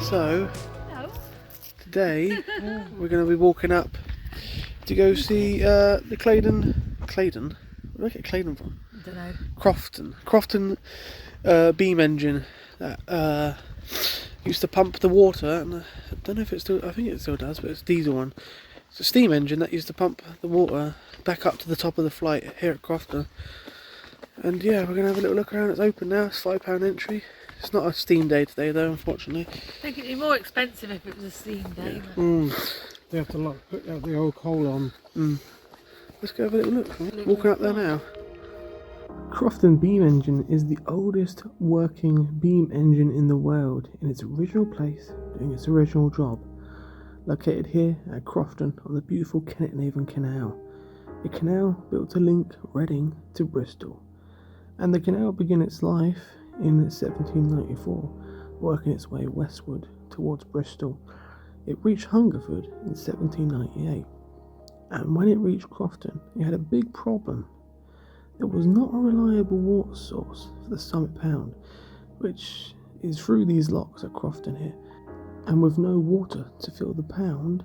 So, No. today we're going to be walking up to go see the Claydon. Where did I get Claydon from? I don't know. Crofton Beam engine that used to pump the water, and I don't know if it still. I think it still does, but it's a diesel one. It's a steam engine that used to pump the water back up to the top of the flight here at Crofton. And yeah, we're going to have a little look around. It's open now. It's £5 entry. It's not a steam day today though, unfortunately. I think it'd be more expensive if it was a steam day. Yeah. They have to put the old coal on. Let's go have a little look. Walking up there now. Crofton Beam engine is the oldest working beam engine in the world, in its original place, doing its original job. Located here at Crofton on the beautiful Kennet and Avon Canal. A canal built to link Reading to Bristol. And the canal began its life in 1794, working its way westward towards Bristol. It reached Hungerford in 1798. And when it reached Crofton, it had a big problem. There was not a reliable water source for the Summit Pound, which is through these locks at Crofton here. And with no water to fill the pound,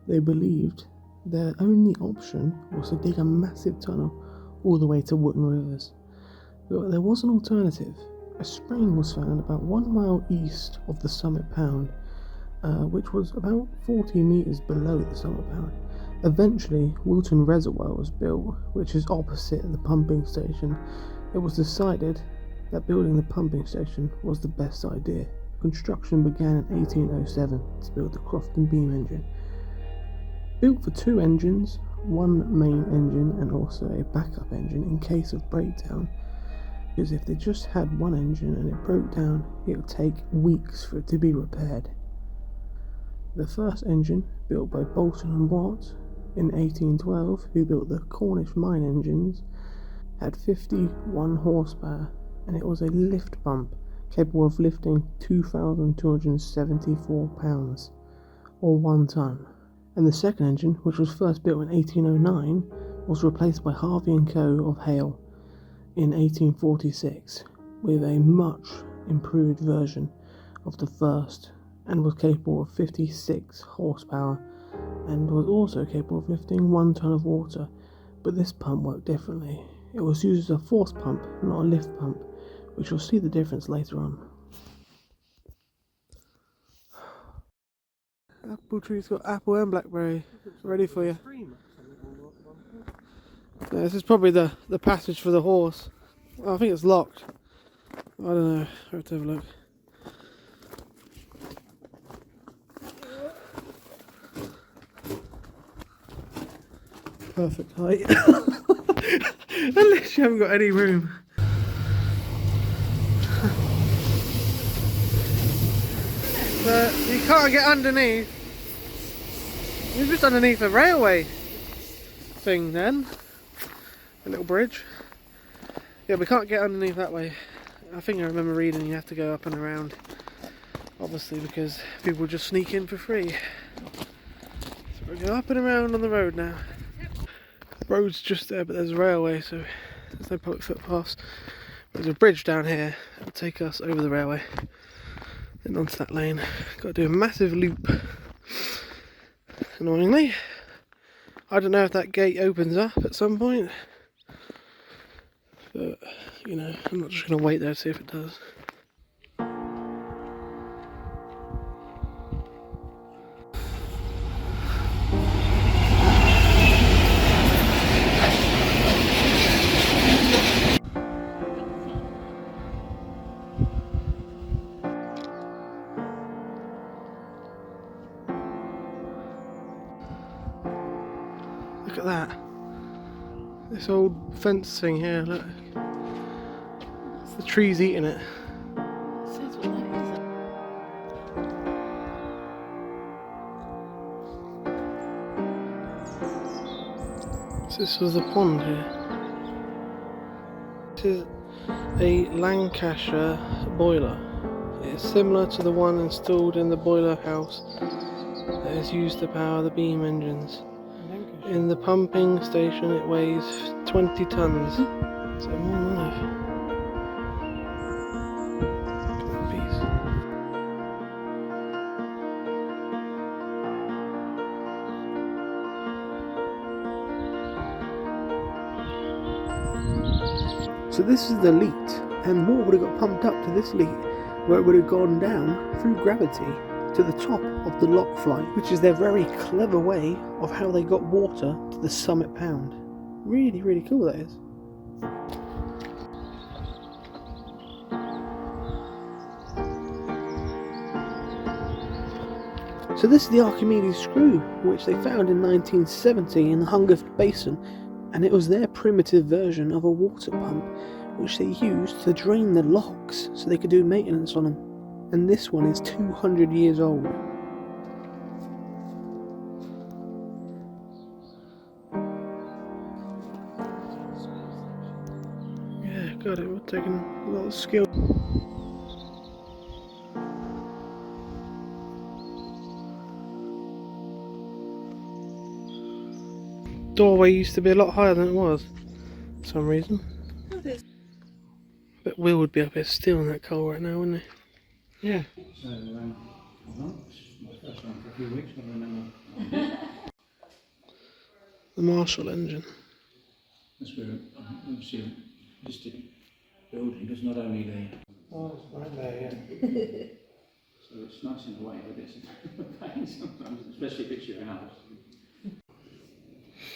they believed their only option was to dig a massive tunnel all the way to Wootton Rivers. But there was an alternative. A spring was found about 1 mile east of the Summit Pound, which was about 40 metres below the Summit Pound. Eventually, Wootton Reservoir was built, which is opposite the pumping station. It was decided that building the pumping station was the best idea. Construction began in 1807 to build the Crofton Beam engine. Built for 2 engines, 1 main engine and also a backup engine in case of breakdown, because if they just had 1 engine and it broke down, it would take weeks for it to be repaired. The first engine, built by Bolton and Watt in 1812, who built the Cornish mine engines, had 51 horsepower, and it was a lift pump capable of lifting 2,274 pounds, or 1 ton. And the second engine, which was first built in 1809, was replaced by Harvey & Co. of Hale in 1846 with a much improved version of the first, and was capable of 56 horsepower and was also capable of lifting 1 ton of water. But this pump worked differently. It was used as a force pump, not a lift pump, which you'll see the difference later on. Apple tree's got apple and blackberry ready for you. Yeah, this is probably the passage for the horse. Oh, I think it's locked. I don't know. I have to have a look. Perfect height. Unless you haven't got any room. But you can't get underneath. You're just underneath a railway thing then. A little bridge. Yeah, we can't get underneath that way. I think I remember reading you have to go up and around. Obviously because people just sneak in for free. So we'll go up and around on the road now. The road's just there, but there's a railway, so there's no public footpaths. There's a bridge down here that will take us over the railway. Then onto that lane. Got to do a massive loop. Annoyingly. I don't know if that gate opens up at some point. But, you know, I'm not just going to wait there to see if it does. Look at that. This old fence thing here, look. It's the trees eating it. Says what that is. So this was the pond here. This is a Lancashire boiler. It's similar to the one installed in the boiler house that is used to power the beam engines. In the pumping station it weighs 20 tons, so more than life. Piece. So this is the leat, and water would have got pumped up to this leat, where it would have gone down through gravity to the top of the lock flight, which is their very clever way of how they got water to the summit pound. Really, really cool that is. So this is the Archimedes screw, which they found in 1970 in the Hungerford Basin, and it was their primitive version of a water pump, which they used to drain the locks so they could do maintenance on them. And this one is 200 years old. Yeah, got it. We're taking a lot of skill. Doorway used to be a lot higher than it was for some reason. But Will would be up here still in that coal right now, wouldn't he? Yeah. So, my first one for a few weeks, but I remember. The Marshall engine. That's where obviously a listed building, because not only the. Oh, it's right there, yeah. So it's nice in a way, but it's a pain sometimes, especially if it's your house.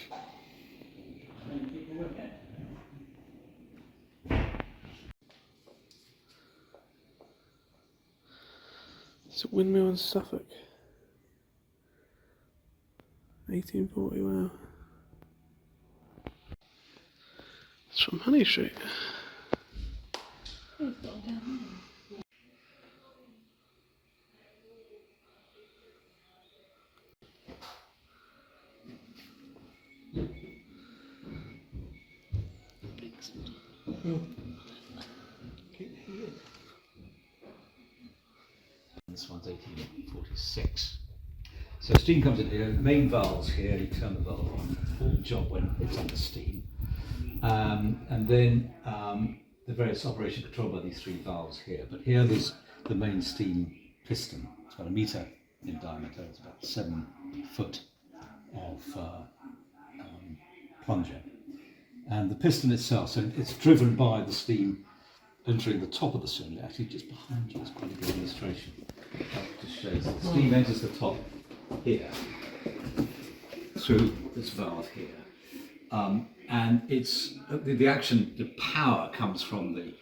How many people work there? It's a windmill in Suffolk. 1840, wow. It's from Honey Street. This one's 1846. So steam comes in here, main valves here, you turn the valve on, full job when it's under steam. And then the various operations controlled by these three valves here. But here there's the main steam piston. It's about 1 metre in diameter, it's about 7 foot of plunger. And the piston itself, so it's driven by the steam entering the top of the cylinder. Actually just behind you is quite a good illustration. That just shows that the steam enters the top here through this valve here, and it's the action, the power comes from the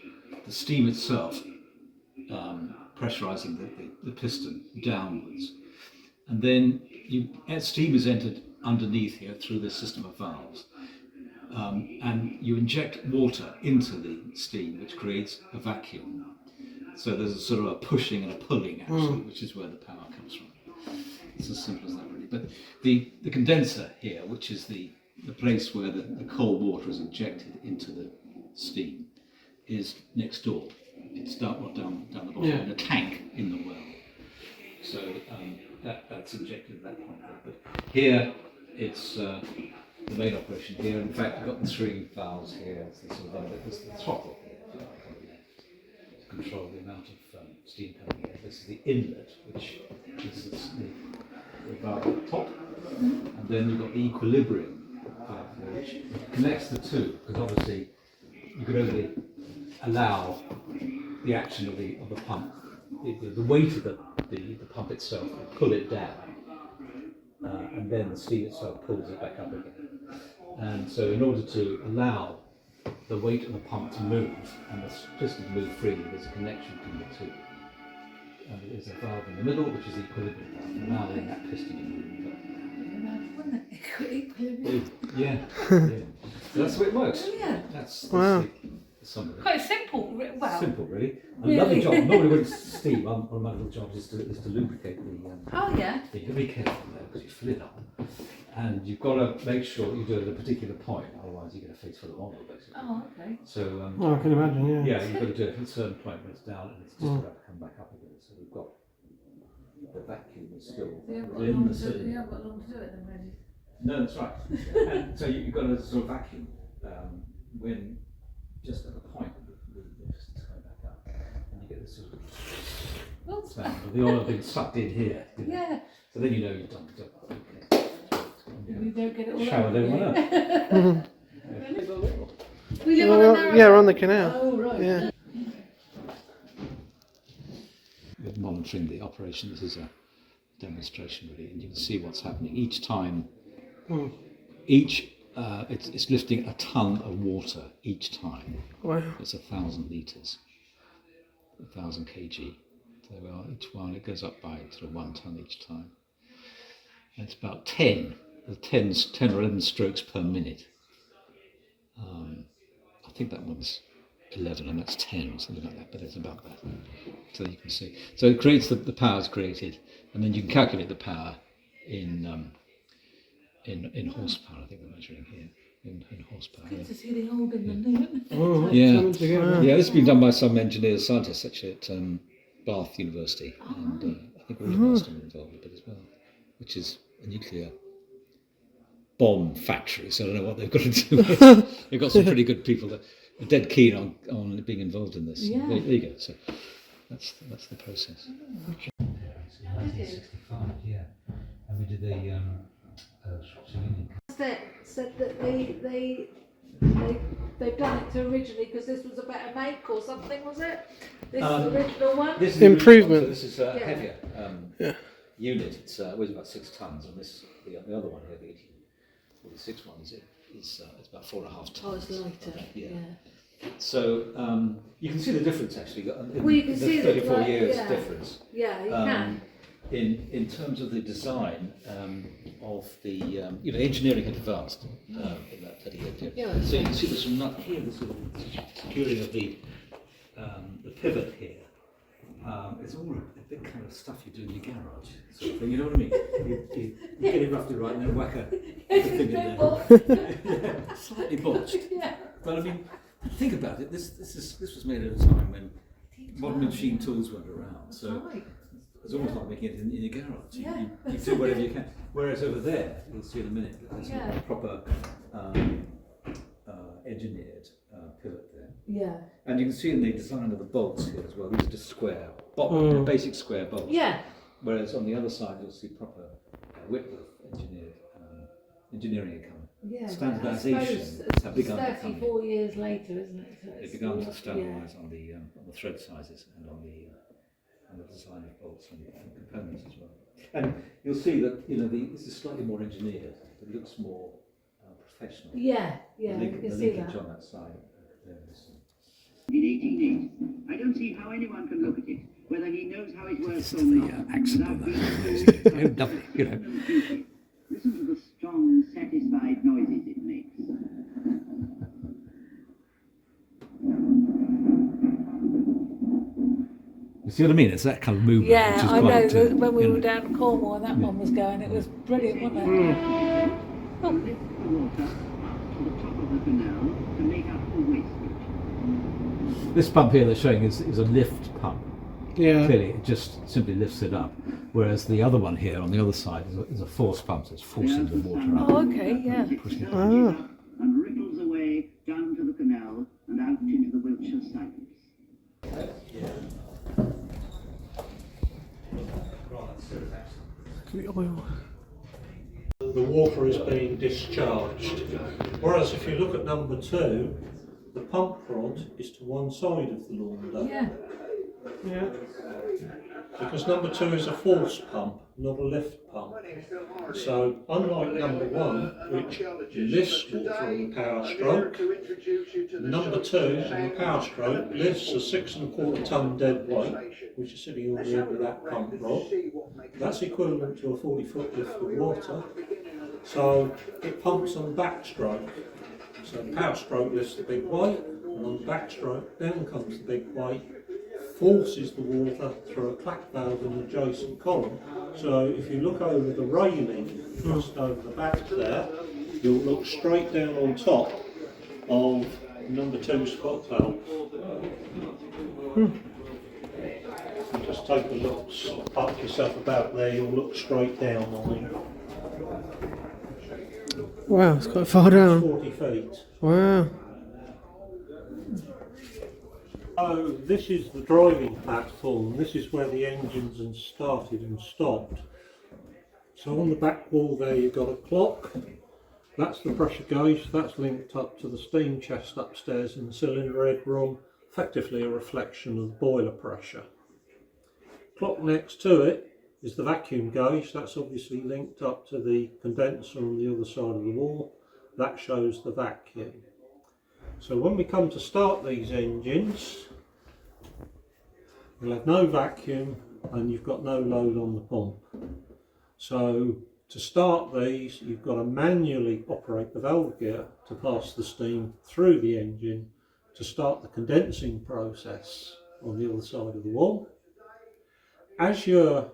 steam itself pressurizing the piston downwards, and then steam is entered underneath here through this system of valves, and you inject water into the steam, which creates a vacuum. So there's a sort of a pushing and a pulling action, which is where the power comes from. It's as simple as that, really. But the condenser here, which is the place where the cold water is injected into the steam, is next door. It's down the bottom in a tank in the well. So that's injected at that point there. But here it's the main operation here. In fact, you've got the three valves here. It's the sort of the throttle here, if you like, on the left, to control the amount of steam coming in. This is the inlet, which is the valve at the top, and then you've got the equilibrium valve here, which connects the two, because obviously you could only allow the action of the pump, the weight of the pump itself will pull it down, and then the steam itself pulls it back up again. And so in order to allow the weight of the pump to move and the piston to move freely, there's a connection between the two. And there's a valve in the middle, which is the equilibrium valve, allowing that piston to move. Yeah. So that's the way it works. Yeah. That's Wow. the summary. Quite simple. Well, Simple, really. A Really? lovely job. Normally when it's steam, one of my little jobs is to lubricate the oh yeah. thing. You're very careful there because you fill it up. And you've got to make sure you do it at a particular point, otherwise you get a face full of oil, basically. Oh okay. So, Oh, I can imagine, yeah. yeah, you've got to do it at a certain point when it's down and it's just about to come back up again. So we've got the vacuum is still within the cylinder. You haven't got long to do it then, really. No, that's right. And so you've got to sort of vacuum when just at the point the piston's coming back up, and you get this sort of sound of the oil being sucked in here. You know? Yeah. So then you know you've done the job. Okay. You don't get it all Showered everyone up. We We live on a narrow. Yeah, we're on the canal. Oh right. Yeah. We're monitoring the operation. This is a demonstration really, and you can see what's happening each time. It's lifting a ton of water each time. Wow. It's 1,000 litres, 1,000 kg. So each one it goes up by sort of 1 ton each time. And it's about 10 or 11 strokes per minute. I think that one's 11 and that's 10 or something like that, but it's about that. So you can see. So it creates the power is created, and then you can calculate the power in horsepower. I think we're measuring here in horsepower. Good to see the old in the noon. Yeah, this has been done by some engineers, scientists actually at Bath University, and I think all of us are involved with it as well, which is a nuclear bomb factory. So I don't know what they've got to do with it. They've got some pretty good people that are dead keen on being involved in this. Yeah. There you go. So that's the process. 1965, yeah, and we did a Said that they've done it to originally because this was a better make or something, was it? This is the original one. This is the Improvement. original, so this is a heavier unit. It's weighs about 6 tons, and the other one here, the 1846 one, it's about 4.5 tons. Oh, it's lighter. Yeah. So you can see the difference actually. Well, you can see the 34 years difference. Yeah, you can. In terms of the design of the engineering had advanced in that 30-year period. Yeah. So you can see there's some nut here, the sort of securing of the pivot here. It's all a bit kind of stuff you do in your garage, sort of thing. You know what I mean? You get it roughly right and then whack a thing in there. Yeah, slightly botched. Yeah. But I mean, think about it. This was made at a time when modern machine tools weren't around. So. Right. It's almost like making it in your garage. Yeah. You do whatever you can. Whereas over there, you'll see in a minute, there's a proper engineered pivot there. Yeah. And you can see in the design of the bolts here as well, these are just square, basic square bolts. Yeah. Whereas on the other side, you'll see proper Whitworth engineering coming. Yeah. Standardisation have begun to come in. 34 years later, isn't it? So They've begun to standardise on the thread sizes and on the design of bolts and components as well. And you'll see that this is slightly more engineered. It looks more professional. Yeah, you can see linkage that. on that side. In 1880, I don't see how anyone can look at it, whether he knows how it works or not. Accent on that. Lovely, Listen to the strong, satisfied noises it makes. You see what I mean? It's that kind of movement. Yeah, which is I know. quite, When we were down in Cornwall and that one was going, it was brilliant, wasn't it? Lift the water up to the top of the canal to make up the wastage. This pump here they're showing is a lift pump. Yeah. Clearly, it just simply lifts it up. Whereas the other one here on the other side is a force pump, so it's forcing the water up. Oh, okay, yeah. Pushing it. And ripples away down to the canal and out into the Wiltshire Sidings. The oil. The water is being discharged. Whereas if you look at number 2, the pump rod is to one side of the launder. Yeah. Yeah. Because number 2 is a force pump, not a lift pump. So unlike number 1, which lifts water on the power stroke, number 2 on the power stroke lifts a 6.25 ton dead weight, which is sitting on the end of that pump rod. That's equivalent to a 40-foot lift of water. So it pumps on backstroke. So the power stroke lifts the big weight, and on the backstroke down comes the big weight, forces the water through a clack valve in the adjacent column. So if you look over the railing, just over the back there, you'll look straight down on top of number 2's foot valve. Just take a look, park yourself about there, you'll look straight down on it. Wow, it's quite far down. 40 feet. Wow. So this is the driving platform. This is where the engines started and stopped. So on the back wall there you've got a clock. That's the pressure gauge, that's linked up to the steam chest upstairs in the cylinder head room, effectively a reflection of the boiler pressure. Clock next to it is the vacuum gauge, that's obviously linked up to the condenser on the other side of the wall, that shows the vacuum. So when we come to start these engines, you'll have no vacuum and you've got no load on the pump. So to start these, you've got to manually operate the valve gear to pass the steam through the engine to start the condensing process on the other side of the wall. As you're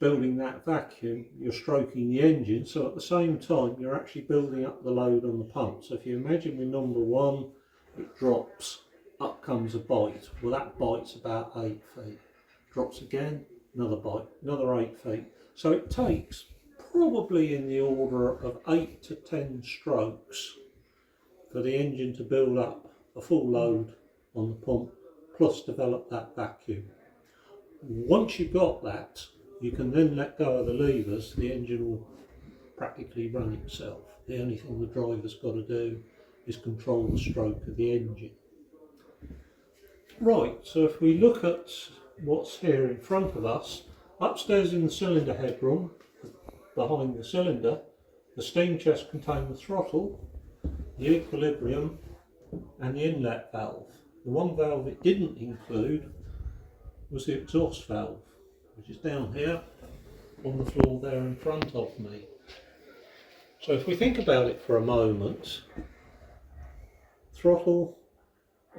building that vacuum, you're stroking the engine, so at the same time you're actually building up the load on the pump. So if you imagine with number 1, it drops, up comes a bite. Well, that bite's about 8 feet. Drops again, another bite, another 8 feet. So it takes probably in the order of 8 to 10 strokes for the engine to build up a full load on the pump, plus develop that vacuum. Once you've got that, you can then let go of the levers, the engine will practically run itself. The only thing the driver's got to do is control the stroke of the engine. Right, so if we look at what's here in front of us, upstairs in the cylinder headroom, behind the cylinder, the steam chest contained the throttle, the equilibrium and the inlet valve. The one valve it didn't include was the exhaust valve, which is down here on the floor there in front of me. So if we think about it for a moment, throttle,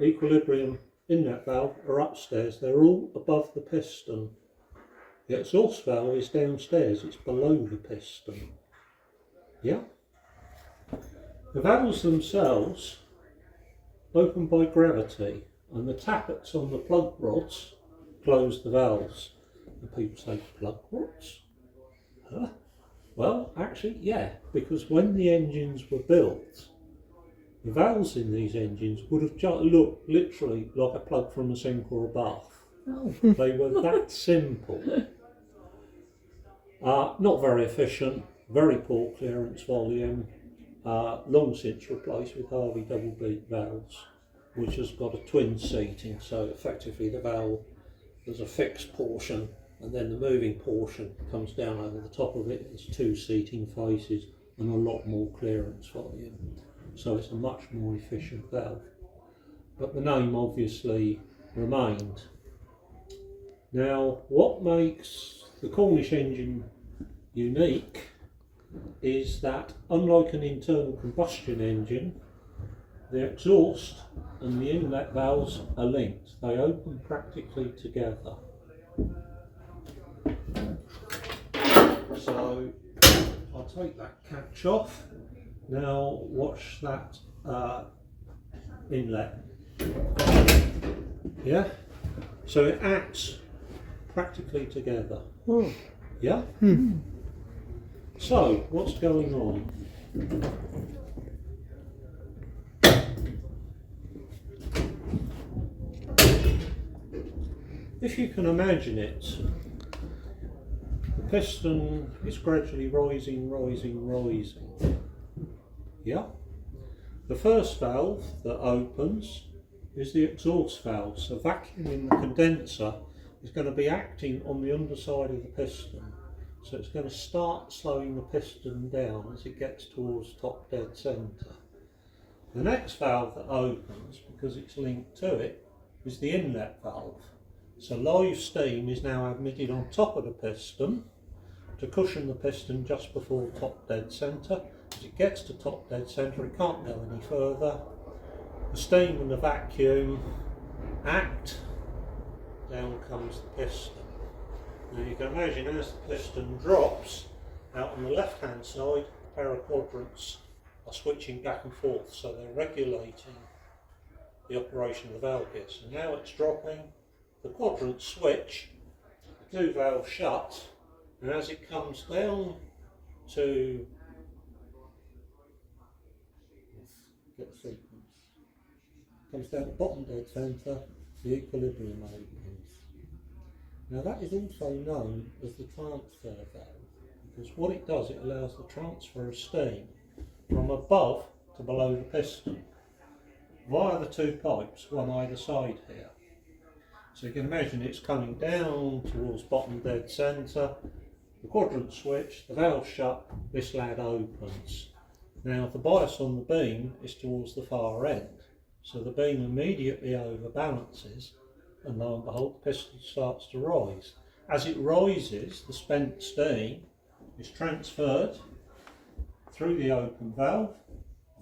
equilibrium, inlet valve are upstairs, they're all above the piston. The exhaust valve is downstairs, it's below the piston. Yeah? The valves themselves open by gravity, and the tappets on the plug rods close the valves. And people say, plug rods? Huh? Well, actually, yeah, because when the engines were built, the valves in these engines would have just looked literally like a plug from a sink or a bath. Oh. They were that simple. Not very efficient, very poor clearance volume, long since replaced with Harvey double beat valves, which has got a twin seating, so effectively the valve, there's a fixed portion and then the moving portion comes down over the top of it. There's 2 seating faces and a lot more clearance volume, so it's a much more efficient valve. But the name obviously remained. Now, what makes the Cornish engine unique is that, unlike an internal combustion engine, the exhaust and the inlet valves are linked. They open practically together. So I'll take that catch off. Now watch that inlet. Yeah? So it acts practically together. Oh. Yeah? So, what's going on? If you can imagine it, the piston is gradually rising. Yeah? The first valve that opens is the exhaust valve, so vacuum in the condenser is going to be acting on the underside of the piston. So it's going to start slowing the piston down as it gets towards top dead centre. The next valve that opens, because it's linked to it, is the inlet valve. So live steam is now admitted on top of the piston to cushion the piston just before top dead centre. As it gets to top dead centre, it can't go any further. The steam and the vacuum act, down comes the piston. Now you can imagine as the piston drops, out on the left hand side, a pair of quadrants are switching back and forth, so they're regulating the operation of the valve gear. So now it's dropping, the quadrants switch, the 2 valves shut, and as it comes down to, get the sequence, comes down to bottom dead centre, the equilibrium opens. Now that is also known as the transfer valve, because what it does, it allows the transfer of steam from above to below the piston via the two pipes, one either side here. So you can imagine it's coming down towards bottom dead centre, the quadrant switch, the valve shut, this lad opens. Now the bias on the beam is towards the far end, so the beam immediately overbalances, and lo and behold the piston starts to rise. As it rises, the spent steam is transferred through the open valve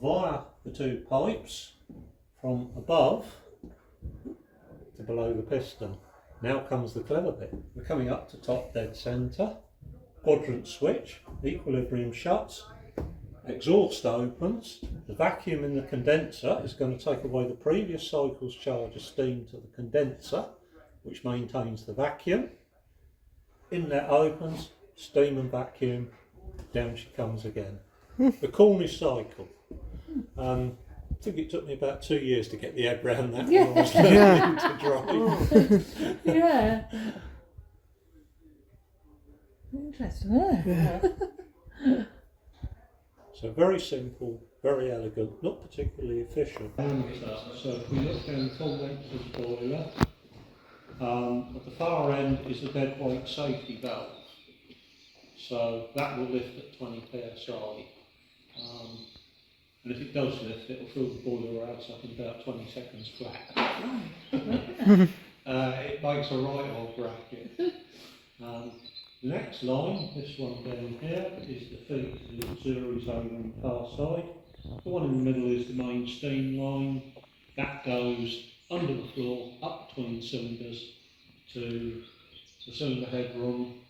via the two pipes from above to below the piston. Now comes the clever bit. We're coming up to top dead centre, quadrant switch, equilibrium shuts, exhaust opens, the vacuum in the condenser is going to take away the previous cycle's charge of steam to the condenser, which maintains the vacuum. Inlet opens, steam and vacuum, down she comes again. The Cornish cycle. I think it took me about 2 years to get the head round that when I was learning to drive. Yeah. Interesting, yeah. So very simple, very elegant, not particularly efficient. So if we look down the full length of the boiler, at the far end is a dead weight safety valve. So that will lift at 20 psi. And if it does lift, it will fill the boiler out up in about 20 seconds flat. It makes a right old bracket. The next line, this one down here, is the feed to the auxiliaries over on the far side. The one in the middle is the main steam line. That goes under the floor, up between cylinders to the cylinder headroom.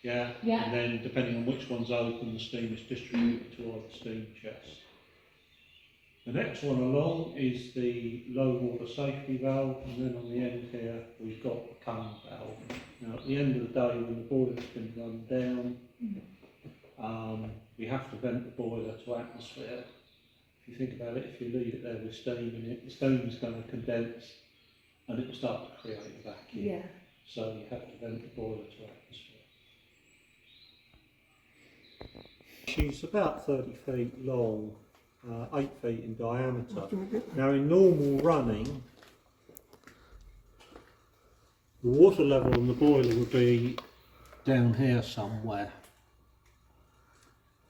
Yeah. And then depending on which one's open, the steam is distributed toward the steam chest. The next one along is the low water safety valve, and then on the end here we've got the cone valve. Now at the end of the day, when the boiler's been run down, we have to vent the boiler to atmosphere. If you think about it, if you leave it there with steam in it, the steam is going to condense and it will start to create a vacuum. Yeah. So you have to vent the boiler to atmosphere. She's about 30 feet long, 8 feet in diameter. Now in normal running, the water level in the boiler would be down here somewhere.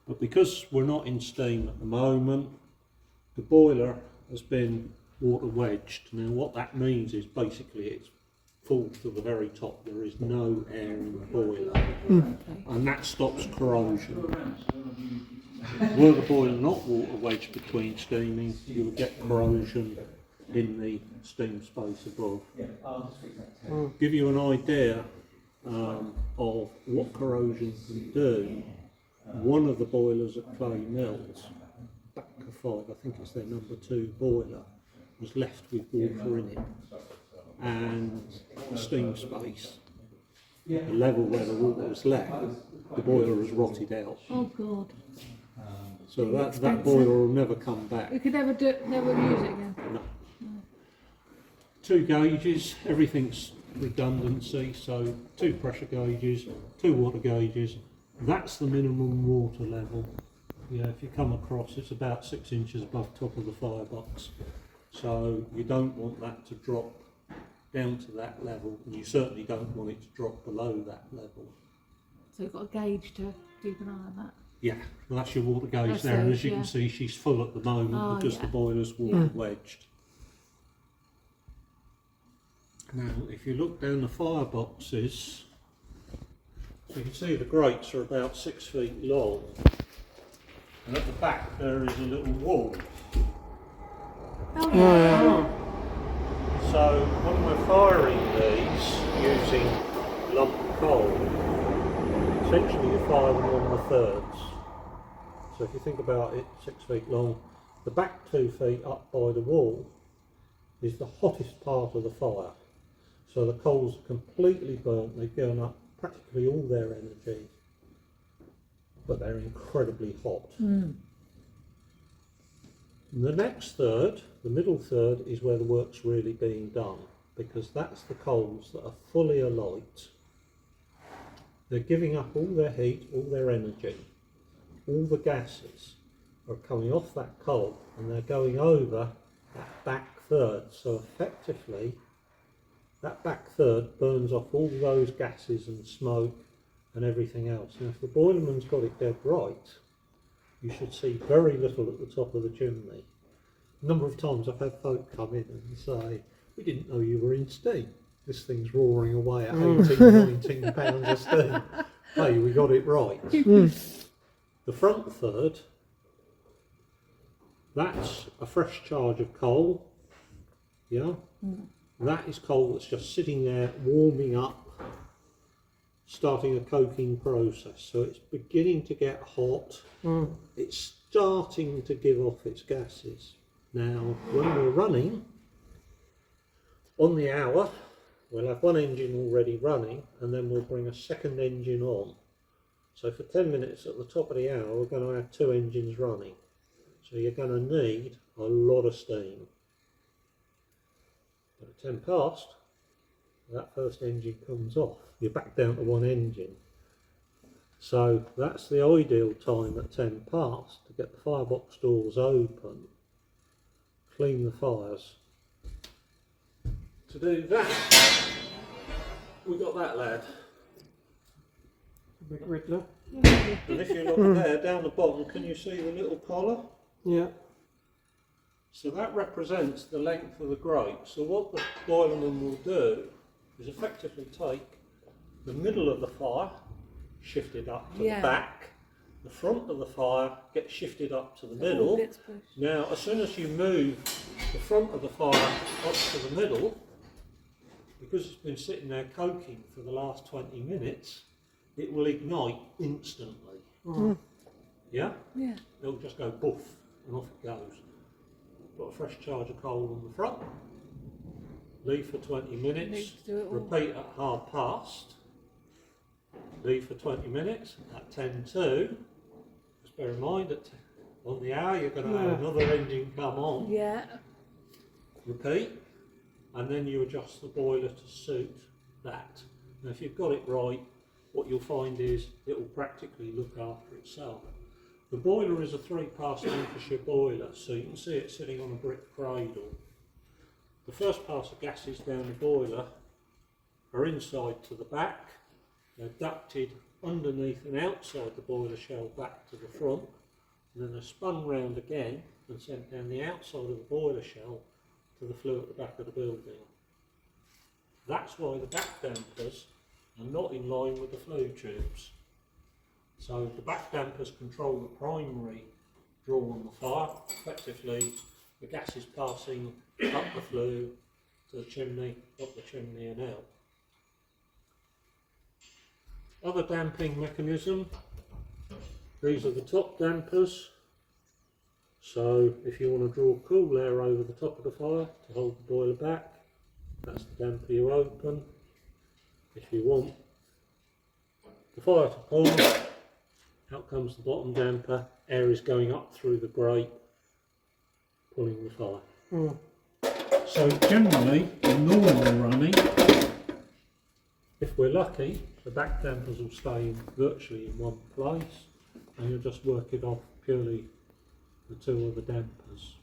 But because we're not in steam at the moment, the boiler has been water wedged. Now what that means is basically it's full to the very top. There is no air in the boiler. And that stops corrosion. Were the boiler not water wedged between steaming, you would get corrosion in the steam space above. Give you an idea of what corrosion can do. One of the boilers at Clay Mills, back to 5, I think it's their number 2 boiler, was left with water in it, and the steam space, the level where the water was left, the boiler has rotted out. Oh God. So that boiler will never come back. You could never use it again. No. 2 gauges, everything's redundancy, so 2 pressure gauges, 2 water gauges. That's the minimum water level. Yeah, if you come across, it's about 6 inches above top of the firebox. So you don't want that to drop down to that level, and you certainly don't want it to drop below that level. So you've got a gauge to keep an eye on that. Yeah, well that's your water gauge there, and as you can see, she's full at the moment because the boiler's water wedged. Now, if you look down the fireboxes, so you can see the grates are about 6 feet long, and at the back there is a little wall. Oh yeah. So when we're firing these using lump coal, essentially you fire them on the thirds. So if you think about it, 6 feet long, the back 2 feet up by the wall is the hottest part of the fire. So the coals are completely burnt, they've given up practically all their energy, but they're incredibly hot. The next third, the middle third, is where the work's really being done, because that's the coals that are fully alight. They're giving up all their heat, all their energy, all the gases, are coming off that coal and they're going over that back third. So effectively, that back third burns off all those gases and smoke and everything else. And if the boilerman's got it dead right, you should see very little at the top of the chimney. A number of times I've had folk come in and say, we didn't know you were in steam. This thing's roaring away at 18, 19 pounds of steam. Hey, we got it right. The front third, that's a fresh charge of coal. Yeah? That is coal that's just sitting there warming up, starting a coking process. So it's beginning to get hot. It's starting to give off its gases. Now, when we're running, on the hour, we'll have one engine already running, and then we'll bring a second engine on. So for 10 minutes at the top of the hour, we're going to have 2 engines running. So you're going to need a lot of steam. But at 10 past, that first engine comes off. You're back down to 1 engine. So that's the ideal time at 10 past to get the firebox doors open, clean the fires. To do that, we got that lad. Big Riddler. And if you look there, down the bottom, can you see the little collar? Yeah. So that represents the length of the grate. So what the boilerman will do is effectively take the middle of the fire, shift it up to the back, the front of the fire gets shifted up to the middle. Now, as soon as you move the front of the fire up to the middle, because it's been sitting there coking for the last 20 minutes, it will ignite instantly. Yeah? Yeah. It'll just go boof and off it goes. Got a fresh charge of coal on the front, leave for 20 minutes, repeat at half past, leave for 20 minutes, at 10:02, just bear in mind that on the hour you're going to have another engine come on, repeat, and then you adjust the boiler to suit that. Now if you've got it right, what you'll find is it will practically look after itself. The boiler is a 3-pass Lancashire boiler, so you can see it sitting on a brick cradle. The first pass of gases down the boiler are inside to the back, they're ducted underneath and outside the boiler shell back to the front, and then they're spun round again and sent down the outside of the boiler shell to the flue at the back of the building. That's why the back dampers are not in line with the flue tubes. So the back dampers control the primary draw on the fire. Effectively, the gas is passing up the flue to the chimney, up the chimney and out. Other damping mechanism, these are the top dampers. So if you want to draw cool air over the top of the fire to hold the boiler back, that's the damper you open. If you want the fire to pause, out comes the bottom damper, air is going up through the grate, pulling the fire. So generally, in normal running, if we're lucky, the back dampers will stay virtually in one place, and you'll just work it off purely the 2 other dampers.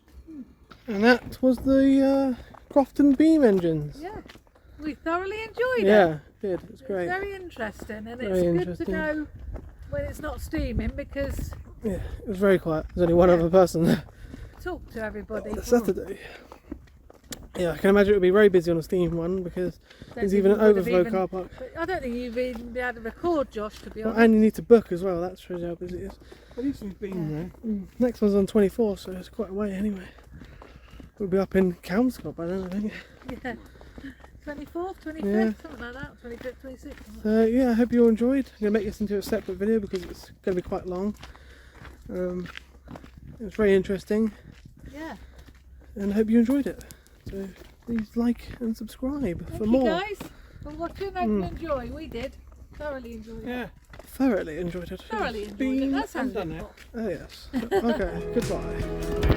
And that was the Crofton Beam engines. Yeah, we thoroughly enjoyed it. Yeah, did. It was great. Very interesting, and Very it's good interesting. to know when it's not steaming, because Yeah, it was very quiet. There's only one other person there. talk to everybody. On Saturday. Yeah, I can imagine it would be very busy on a steam one because Don't there's think even you an would have overflow even- car park. But I don't think you've even been able to record, Josh, to be honest. And you need to book as well, that shows you how busy it is. At least we've been there. Next one's on 24th, so it's quite a way anyway. We'll be up in Kelmscott by then, I think. Yeah. 24th, 25th, Yeah. something like that, 25th, 26th. So yeah, I hope you all enjoyed. I'm going to make this into a separate video because it's going to be quite long. It was very interesting, Yeah. and I hope you enjoyed it. So please like and subscribe for Thank more. you guys for watching. Hope you enjoy. We did. Thoroughly enjoyed it. Yeah, Thoroughly enjoyed it. Thoroughly enjoyed it. been That sounds and done difficult. Oh yes. Okay, goodbye.